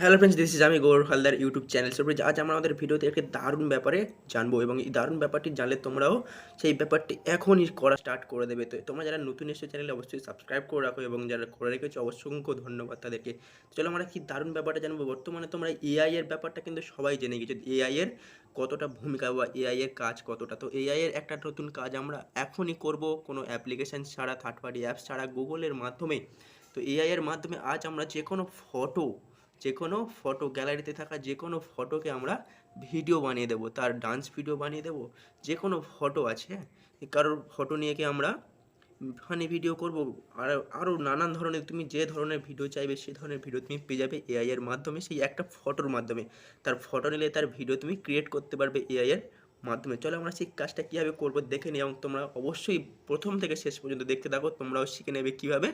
Hello friends, this is আমি Gour Haldar YouTube channel. So আজ আমরা আমাদের ভিডিওতে একটি দারুণ ব্যাপারে জানবো এবং এই দারুণ ব্যাপারটি জানলে তোমরাও সেই ব্যাপারটি এখনই করা স্টার্ট করে দেবে। তো তোমরা যারা নতুন এসে চ্যানেলে অবশ্যই সাবস্ক্রাইব করে রাখো এবং যারা করে রেখেছো অসংখ্য ধন্যবাদ তাদেরকে। চলো আমরা কি দারুণ ব্যাপারটা জানবো। বর্তমানে তোমরা এআই এর ব্যাপারটা কিন্তু সবাই জেনে গেছো, এআই এর কতটা ভূমিকা বা এআই এর কাজ কতটা। তো এআই এর একটা নতুন কাজ আমরা এখনই করব, কোনো অ্যাপ্লিকেশন ছাড়া, থার্ড পার্টি অ্যাপস ছাড়া, গুগলের মাধ্যমে। তো এআই এর মাধ্যমে আজ আমরা যে কোনো ফটো গ্যালারিতে থাকা যে কোনো ফটোকে আমরা ভিডিও বানিয়ে দেবো, তার ডান্স ভিডিও বানিয়ে দেবো। যে কোনো ফটো আছে, কারোর ফটো নিয়ে কি আমরা ফানি ভিডিও করব, আর আরও নানান ধরনের, তুমি যে ধরনের ভিডিও চাইবে সেই ধরনের ভিডিও তুমি পেয়ে যাবে এআই এর মাধ্যমে। সেই একটা ফটোর মাধ্যমে তার ফটো নিলে তার ভিডিও তুমি ক্রিয়েট করতে পারবে এআই এর মাধ্যমে। চলো আমরা সেই কাজটা কীভাবে করবো দেখে নিই এবং তোমরা অবশ্যই প্রথম থেকে শেষ পর্যন্ত দেখতে থাকো, তোমরাও শিখে নেবে কীভাবে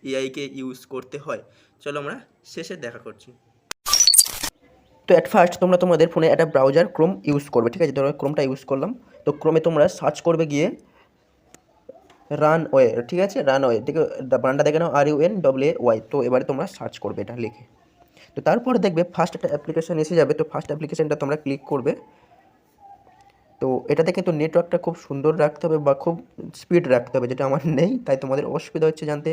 এআইকে ইউজ করতে হয়। চলো আমরা শেষে দেখা করছি। তো অ্যাট ফার্স্ট তোমরা তোমাদের ফোনে একটা ব্রাউজার ক্রোম ইউজ করবে, ঠিক আছে। ধরো ক্রোমটা ইউজ করলাম, তো ক্রোমে তোমরা সার্চ করবে গিয়ে রানওয়ে, ঠিক আছে। রানওয়ে, ঠিক আছে, বানানটা দেখে নাও, RUNWAY। তো এবারে তোমরা সার্চ করবে এটা লিখে। তো তারপরে দেখবে ফার্স্ট একটা অ্যাপ্লিকেশান এসে যাবে। তো ফার্স্ট অ্যাপ্লিকেশানটা তোমরা ক্লিক করবে। তো এটাতে কিন্তু নেটওয়ার্কটা খুব সুন্দর রাখতে হবে বা খুব স্পিড রাখতে হবে, যেটা আমার নেই, তাই তোমাদের অসুবিধা হচ্ছে জানতে।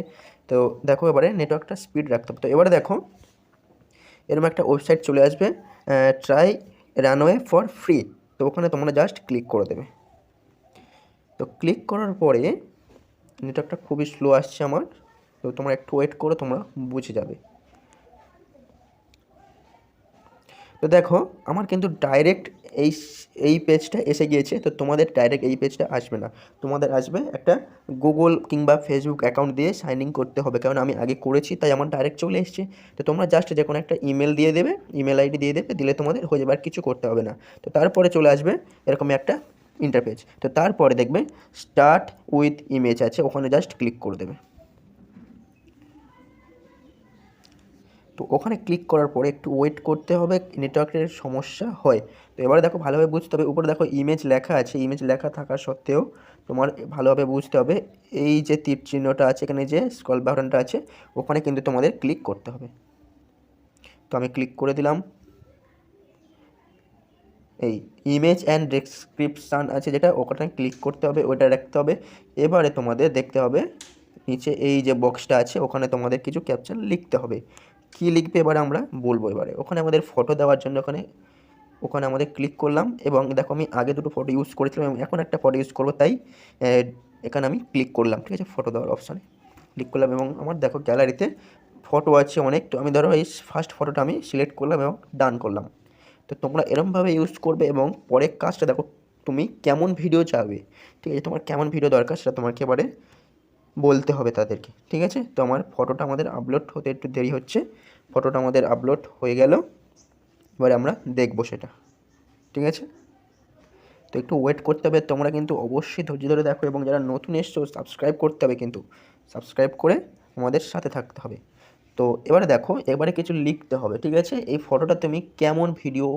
তো দেখো এবারে নেটওয়ার্কটা স্পিড রাখতে হবে। তো এবারে দেখো এরকম একটা ওয়েবসাইট চলে আসবে, ট্রাই রানওয়ে ফর ফ্রি। তো ওখানে তোমরা জাস্ট ক্লিক করে দেবে। তো ক্লিক করার পরে নেটওয়ার্কটা খুবই স্লো আসছে আমার, তো তোমরা একটু ওয়েট করো, তোমরা বুঝে যাবে। তো দেখো আমার কিন্তু ডাইরেক্ট এই এই পেজটা এসে গিয়েছে। তো তোমাদের ডাইরেক্ট এই পেজটা আসবে না, তোমাদের আসবে একটা গুগল কিংবা ফেসবুক অ্যাকাউন্ট দিয়ে সাইন ইন করতে হবে, কারণ আমি আগে করেছি তাই আমার ডাইরেক্ট চলে এসেছে। তো তোমরা জাস্ট যে কোনো একটা ইমেল দিয়ে দেবে, ইমেল আইডি দিয়ে দেবে, দিলে তোমাদের হয়ে যাবে, আর কিছু করতে হবে না। তো তারপরে চলে আসবে এরকম একটা ইন্টারপেজ। তো তারপরে দেখবে স্টার্ট উইথ ইমেজ আছে, ওখানে জাস্ট ক্লিক করে দেবে। তো ওখানে ক্লিক করার পরে একটু ওয়েট করতে হবে, নেটওয়ার্কের সমস্যা হয়। তো এবারে দেখো ভালোভাবে বুঝতে হবে, উপরে দেখো ইমেজ লেখা আছে, ইমেজ লেখা থাকা সত্ত্বেও তোমার ভালোভাবে বুঝতে হবে এই যে তীর চিহ্নটা আছে, এখানে যে স্ক্রল বাটনটা আছে, ওখানে কিন্তু তোমাদের ক্লিক করতে হবে। তো আমি ক্লিক করে দিলাম। এই ইমেজ অ্যান্ড ডেসক্রিপশান আছে যেটা, ওখানে ক্লিক করতে হবে, ওইটা রাখতে হবে। এবারে তোমাদের দেখতে হবে নিচে এই যে বক্সটা আছে, ওখানে তোমাদের কিছু ক্যাপশন লিখতে হবে। কি লিখবে এবারে আমরা বলবো। এবারে ওখানে আমাদের ফটো দেওয়ার জন্য ওখানে আমাদের ক্লিক করলাম, এবং দেখো আমি আগে দুটো ফটো ইউজ করেছিলাম এবং এখন একটা ফটো ইউজ করবো, তাই এখানে আমি ক্লিক করলাম, ঠিক আছে, ফটো দেওয়ার অপশানে ক্লিক করলাম। এবং আমার দেখো গ্যালারিতে ফটো আছে অনেক। তো আমি ধরো এই ফার্স্ট ফটোটা আমি সিলেক্ট করলাম এবং ডান করলাম। তো তোমরা এরমভাবে ইউজ করবে। এবং পরের কাজটা দেখো, তুমি কেমন ভিডিও চাইবে, ঠিক আছে, তোমার কেমন ভিডিও দরকার সেটা তোমাকে এবারে বলতে হবে তাদেরকে, ঠিক আছে। তো আমার ফটোটা আমাদের আপলোড হতে একটু দেরি হচ্ছে, ফটোটা আমাদের আপলোড হয়ে গেল, এবারে আমরা দেখবো সেটা, ঠিক আছে। তো একটু ওয়েট করতে হবে, তোমরা কিন্তু অবশ্যই ধৈর্য ধরে দেখো, এবং যারা নতুন এসছো সাবস্ক্রাইব করতে হবে, কিন্তু সাবস্ক্রাইব করে আমাদের সাথে থাকতে হবে। তো এবারে দেখো, এবারে কিছু লিখতে হবে, ঠিক আছে। এই ফটোটা তুমি কেমন ভিডিও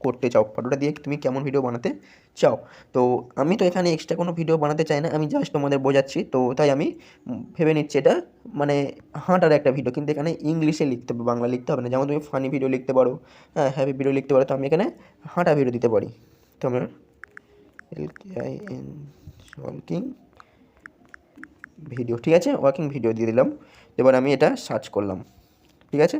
করতে চাও, ফটোটা দিয়ে তুমি কেমন ভিডিও বানাতে চাও। তো আমি তো এখানে এক্সট্রা কোনো ভিডিও বানাতে চাই না, আমি জাস্ট তোমাদের বোঝাচ্ছি। তো তাই আমি ভেবে নিচ্ছি এটা মানে হাঁটার একটা ভিডিও, কিন্তু এখানে ইংলিশে লিখতে হবে, বাংলা লিখতে হবে না। যেমন তুমি ফানি ভিডিও লিখতে পারো, হ্যাঁ, হ্যাপি ভিডিও লিখতে পারো। তো আমি এখানে হাঁটা ভিডিও দিতে পারি। তো আমার LKIN ওয়ার্কিং ভিডিও, ঠিক আছে, ওয়ার্কিং ভিডিও দিয়ে দিলাম। এবার আমি এটা সার্চ করলাম, ঠিক আছে।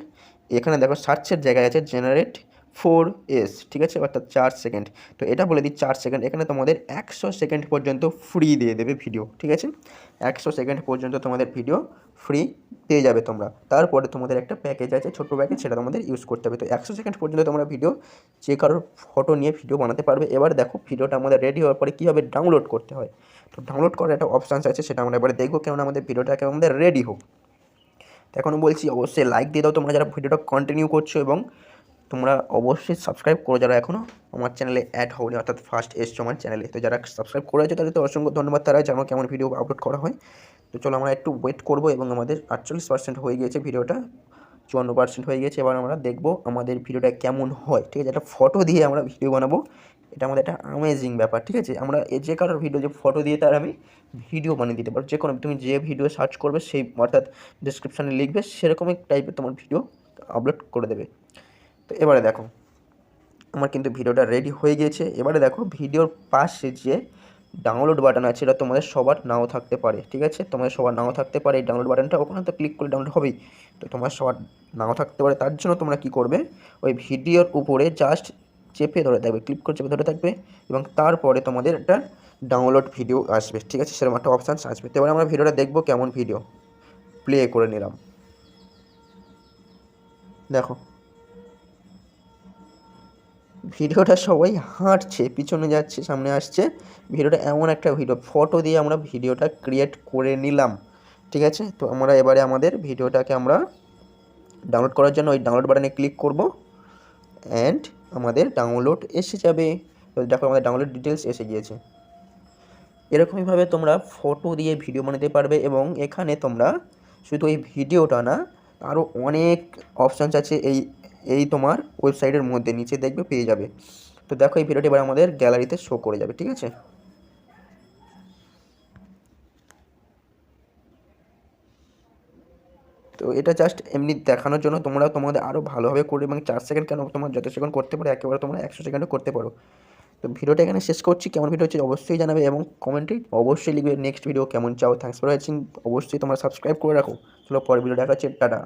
এখানে দেখো সার্চের জায়গায় আছে জেনারেট 4S, ঠিক আছে, অর্থাৎ 4 সেকেন্ড। তো এটা বলে দিই 4 সেকেন্ড, এখানে তোমাদের 100 সেকেন্ড পর্যন্ত ফ্রি দিয়ে দেবে ভিডিও, ঠিক আছে। 100 সেকেন্ড পর্যন্ত তোমাদের ভিডিও ফ্রি পেয়ে যাবে তোমরা। তারপরে তোমাদের একটা প্যাকেজ আছে, ছোট্ট প্যাকেজ, সেটা তোমাদের ইউজ করতে হবে। তো 100 সেকেন্ড পর্যন্ত তোমরা ভিডিও, যে কারোর ফটো নিয়ে ভিডিও বানাতে পারবে। এবার দেখো ভিডিওটা আমাদের রেডি হওয়ার পরে কীভাবে ডাউনলোড করতে হয়। তো ডাউনলোড করার একটা অপশানস আছে, সেটা আমরা এবারে দেখবো, কেননা আমাদের ভিডিওটাকে আমাদের রেডি হোক। তো এখনও বলছি অবশ্যই লাইক দিয়ে দাও তোমরা যারা ভিডিওটা কন্টিনিউ করছো, এবং তোমরা অবশ্যই সাবস্ক্রাইব করো যারা এখনও আমার চ্যানেলে অ্যাড হওনি, অর্থাৎ ফার্স্ট এসছো আমার চ্যানেলে। তো যারা সাবস্ক্রাইব করে আছে তাদের তো অসংখ্য ধন্যবাদ, তারা জানো কেমন ভিডিও আপলোড করা হয়। তো চলো আমরা একটু ওয়েট করবো, এবং আমাদের 48% হয়ে গিয়েছে ভিডিওটা, 54% হয়ে গিয়েছে। এবার আমরা দেখবো আমাদের ভিডিওটা কেমন হয়, ঠিক আছে। একটা ফটো দিয়ে আমরা ভিডিও বানাবো, এটা আমাদের একটা অ্যামেজিং ব্যাপার, ঠিক আছে। আমরা যে কারোর ভিডিও, যে ফটো দিয়ে তার আমি ভিডিও বানিয়ে দিতে পারবো। যে কোনো তুমি যে ভিডিও সার্চ করবে, সেই অর্থাৎ ডিসক্রিপশানে লিখবে, সেরকমই টাইপের তোমার ভিডিও আপলোড করে দেবে। তো এবারে দেখো আমার কিন্তু ভিডিওটা রেডি হয়ে গিয়েছে। এবারে দেখো ভিডিওর পাশে যে ডাউনলোড বাটন আছে এটা তোমাদের সবার নাও থাকতে পারে, ঠিক আছে, তোমাদের সবার নাও থাকতে পারে এই ডাউনলোড বাটনটা, ওখানে তো ক্লিক করে ডাউনলোড হবেই, তো তোমার সবার নাও থাকতে পারে। তার জন্য তোমরা কি করবে, ওই ভিডিওর উপরে জাস্ট চেপে ধরে থাকবে, ক্লিক করে চেপে ধরে থাকবে এবং তারপরে তোমাদের একটা ডাউনলোড ভিডিও আসবে, ঠিক আছে, সেরকম একটা অপশান আসবে। তো এবার আমরা ভিডিওটা দেখবো কেমন ভিডিও, প্লে করে নিলাম, দেখো ভিডিওটা সবাই হাঁটছে, পিছনে যাচ্ছে, সামনে আসছে, ভিডিওটা এমন একটা ভিডিও, ফটো দিয়ে আমরা ভিডিওটা ক্রিয়েট করে নিলাম, ঠিক আছে। তো আমরা এবারে আমাদের ভিডিওটাকে আমরা ডাউনলোড করার জন্য ওই ডাউনলোড বাটনে ক্লিক করব অ্যান্ড আমাদের ডাউনলোড এসে যাবে। তো দেখো আমাদের ডাউনলোড ডিটেলস এসে গিয়েছে। এরকমইভাবে তোমরা ফটো দিয়ে ভিডিও বানাতে পারবে এবং এখানে তোমরা শুধু এই ভিডিওটা না, আরও অনেক অপশানস আছে এই এই তোমার ওয়েবসাইটের মধ্যে, নিচে দেখবে পেয়ে যাবে। তো দেখো এই ভিডিওটি এবার আমাদের গ্যালারিতে শো করে যাবে, ঠিক আছে। তো এটা জাস্ট এমনি দেখানোর জন্য, তোমরা তোমাদের আরও ভালোভাবে করবে এবং 4 সেকেন্ড কেন, তোমার যত সেকেন্ড করতে পারো একেবারে তোমরা 100 সেকেন্ডও করতে পারো। তো ভিডিওটা এখানে শেষ করছি, কেমন ভিডিও হচ্ছে অবশ্যই জানাবে এবং কমেন্টে অবশ্যই লিখবে নেক্সট ভিডিও কেমন চাও। থ্যাঙ্কস ফর ওয়াচিং, অবশ্যই তোমরা সাবস্ক্রাইব করে রাখো। চলো পরের ভিডিও দেখা হচ্ছে, টাটা।